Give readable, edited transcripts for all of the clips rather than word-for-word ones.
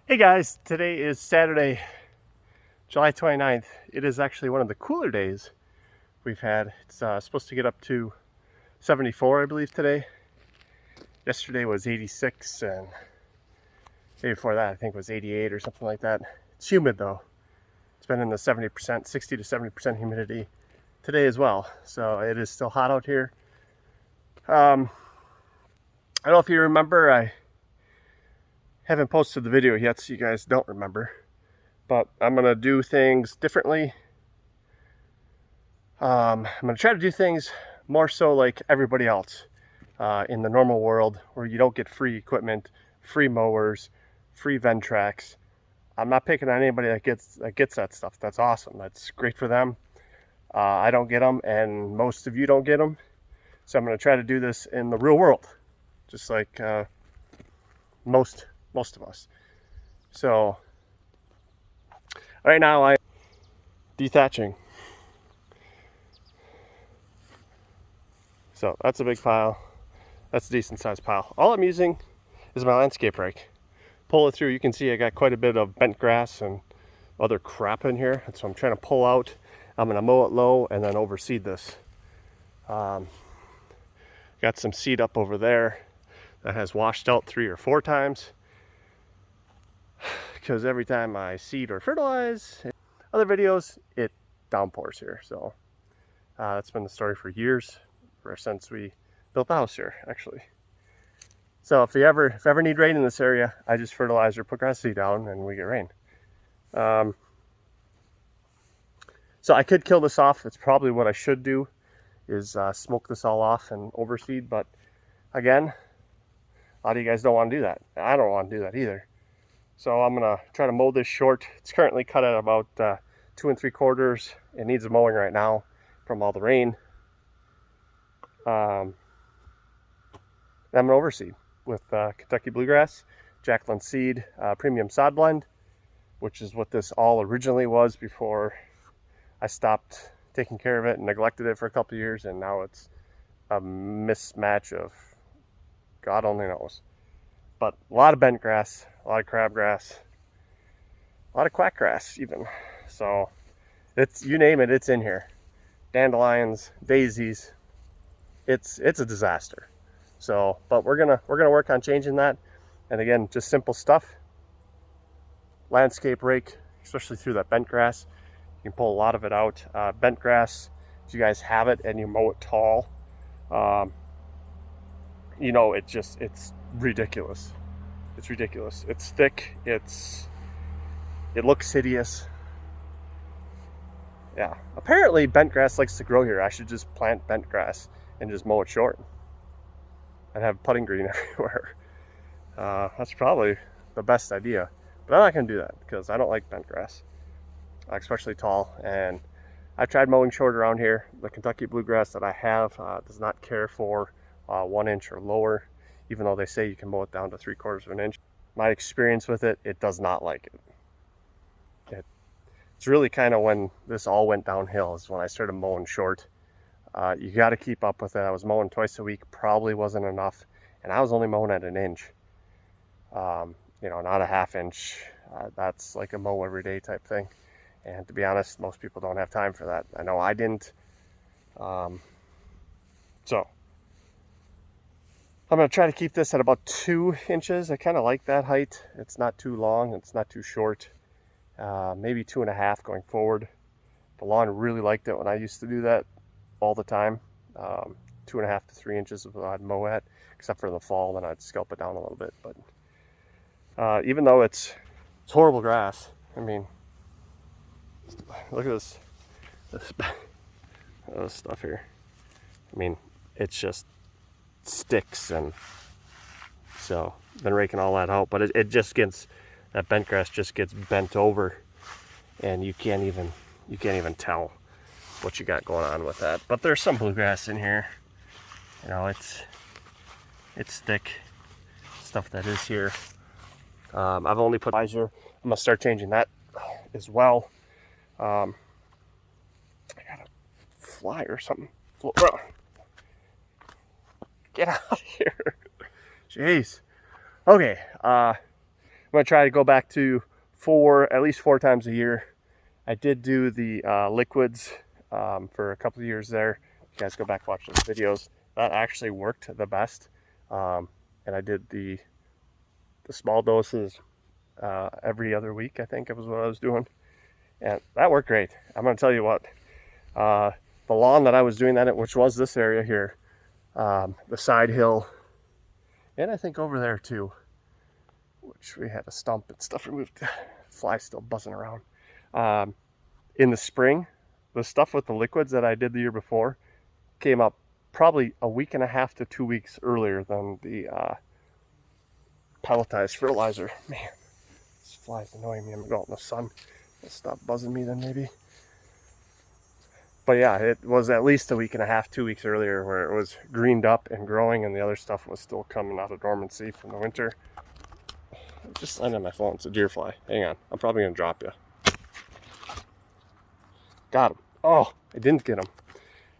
Hey guys, today is Saturday, July 29th. It is actually one of the cooler days we've had. It's supposed to get up to 74, I believe, today. Yesterday was 86, and the day before that I think was 88 or something like that. It's humid though. It's been in the 70%, 60 to 70% humidity today as well. So it is still hot out here. I don't know if you remember, I haven't posted the video yet, so you guys don't remember. But I'm gonna do things differently. I'm going to try to do things more so like everybody else in the normal world, where you don't get free equipment, free mowers, free Ventrax. I'm not picking on anybody that gets that stuff. That's awesome. That's great for them. I don't get them, and most of you don't get them. So I'm going to try to do this in the real world, just like most of us. So right now I'm dethatching. So that's a big pile. That's a decent sized pile. All I'm using is my landscape rake. Pull it through, you can see I got quite a bit of bent grass and other crap in here. And so I'm trying to pull out. I'm gonna mow it low and then overseed this. Got some seed up over there that has washed out 3 or 4 times, because every time I seed or fertilize, other videos, it downpours here. So that's been the story for years, ever since we built the house here, actually. So if you ever need rain in this area, I just fertilize or put grass seed down and we get rain. So I could kill this off. It's probably what I should do, is smoke this all off and overseed. But again, a lot of you guys don't want to do that. I don't want to do that either. So I'm gonna try to mow this short. It's currently cut at about 2 3/4. It needs a mowing right now from all the rain. I'm gonna overseed with Kentucky Bluegrass, Jacqueline Seed Premium Sod Blend, which is what this all originally was before I stopped taking care of it and neglected it for a couple of years, and now it's a mismatch of God only knows. But a lot of bent grass, a lot of crabgrass, a lot of quack grass even. So it's, you name it, it's in here. Dandelions, daisies, it's a disaster. So, but we're gonna work on changing that. And again, just simple stuff. Landscape rake, especially through that bent grass. You can pull a lot of it out. Bent grass, if you guys have it and you mow it tall, you know, it's ridiculous. It's ridiculous. It's thick. It looks hideous. Yeah. Apparently bent grass likes to grow here. I should just plant bent grass and just mow it short. I'd have putting green everywhere. That's probably the best idea. But I'm not going to do that because I don't like bent grass, especially tall. And I've tried mowing short around here. The Kentucky Bluegrass that I have does not care for 1 inch or lower, even though they say you can mow it down to 3/4 of an inch. My experience with it, it does not like it. It's really kind of when this all went downhill is when I started mowing short. You got to keep up with it. I was mowing twice a week, probably wasn't enough, and I was only mowing at 1 inch. You know, not a 1/2 inch. That's like a mow every day type thing. And to be honest, most people don't have time for that. I know I didn't. So I'm going to try to keep this at about 2 inches. I kind of like that height. It's not too long. It's not too short. Maybe 2.5 going forward. The lawn really liked it when I used to do that all the time. 2.5 to 3 inches is what I'd mow at, except for the fall, then I'd scalp it down a little bit. But even though it's horrible grass, I mean, look at this stuff here. I mean, it's just sticks, and so been raking all that out. But it just gets, that bent grass just gets bent over, and you can't even tell what you got going on with that. But there's some bluegrass in here. You know, it's thick stuff that is here. I've only put visor. I'm gonna start changing that as well. I got a fly or something. Get out of here. Jeez. Okay. going to try to go back to at least four times a year. I did do the liquids for a couple of years there. You guys go back and watch those videos. That actually worked the best. And I did the small doses every other week, I think it was what I was doing. And that worked great. I'm going to tell you what, the lawn that I was doing that in, which was this area here, the side hill, and I think over there too, which we had a stump and stuff removed. Flies still buzzing around. In the spring, the stuff with the liquids that I did the year before came up probably a week and a half to 2 weeks earlier than the pelletized fertilizer. Man, this fly's annoying me. I'm going out in the sun. It'll stop buzzing me then maybe. But yeah, it was at least a week and a half, 2 weeks earlier where it was greened up and growing, and the other stuff was still coming out of dormancy from the winter. Just landed on my phone. It's a deer fly. Hang on. I'm probably going to drop you. Got him. Oh, I didn't get him.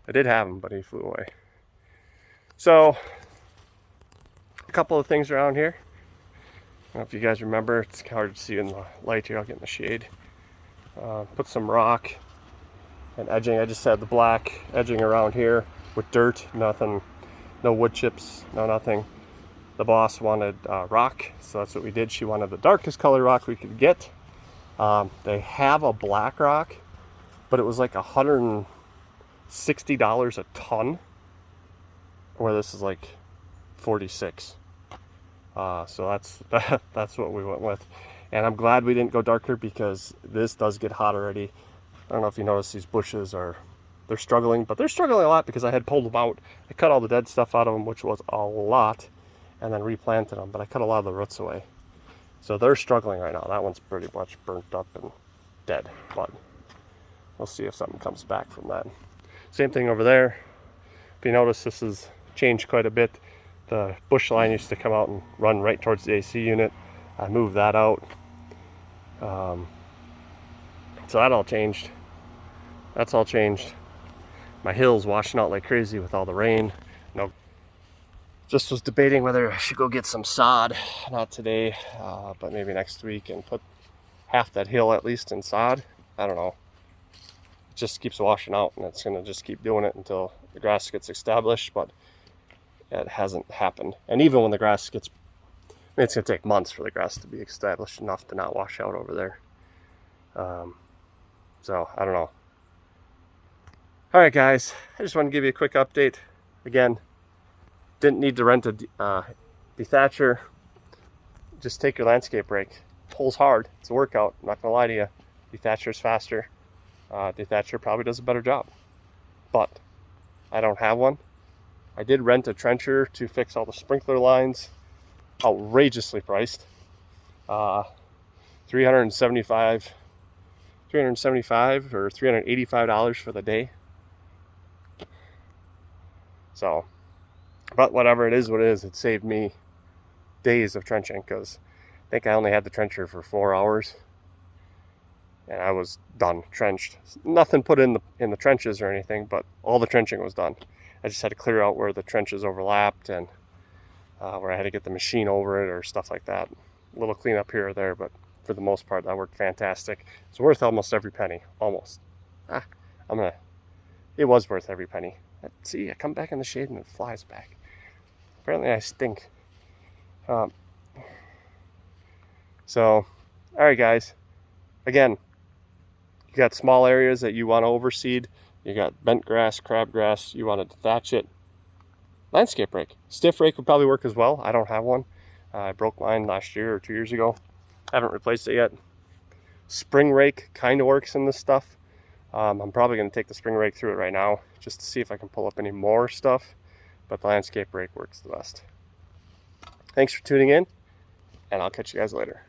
I did have him, but he flew away. So, a couple of things around here. I don't know if you guys remember. It's hard to see in the light here. I'll get in the shade. Put some rock and edging. I just had the black edging around here with dirt. Nothing. No wood chips. No nothing. The boss wanted rock, so that's what we did. She wanted the darkest color rock we could get. They have a black rock, but it was like $160 a ton, where this is like 46. So that's what we went with. And I'm glad we didn't go darker because this does get hot already. I don't know if you notice these bushes they're struggling, but they're struggling a lot because I had pulled them out. I cut all the dead stuff out of them, which was a lot, and then replanted them, but I cut a lot of the roots away. So they're struggling right now. That one's pretty much burnt up and dead, but we'll see if something comes back from that. Same thing over there. If you notice, this has changed quite a bit. The bush line used to come out and run right towards the AC unit. I moved that out. So that all changed. That's all changed. My hill's washing out like crazy with all the rain. No, just was debating whether I should go get some sod. Not today, but maybe next week, and put half that hill at least in sod. I don't know. It just keeps washing out, and it's gonna just keep doing it until the grass gets established, but it hasn't happened. And even when the grass gets, it's gonna take months for the grass to be established enough to not wash out over there. So I don't know. All right, guys, I just want to give you a quick update. Again, didn't need to rent a dethatcher. Just take your landscape rake. Pulls hard. It's a workout. I'm not gonna lie to you. Dethatcher's faster. Dethatcher probably does a better job, but I don't have one. I did rent a trencher to fix all the sprinkler lines. Outrageously priced. $375 or $385 for the day. So, but whatever, it is what it is. It saved me days of trenching, because I think I only had the trencher for 4 hours, and I was done, trenched. Nothing put in the trenches or anything, but all the trenching was done. I just had to clear out where the trenches overlapped, and where I had to get the machine over it or stuff like that. A little cleanup here or there, but for the most part, that worked fantastic. It's worth almost every penny, almost. It was worth every penny. See, I come back in the shade and it flies back. Apparently I stink. So, all right, guys. Again, you got small areas that you want to overseed. You got bent grass, crabgrass. You want to dethatch it. Landscape rake. Stiff rake would probably work as well. I don't have one. I broke mine last year or 2 years ago. I haven't replaced it yet. Spring rake kind of works in this stuff. I'm probably going to take the spring rake through it right now just to see if I can pull up any more stuff, but the landscape rake works the best. Thanks for tuning in, and I'll catch you guys later.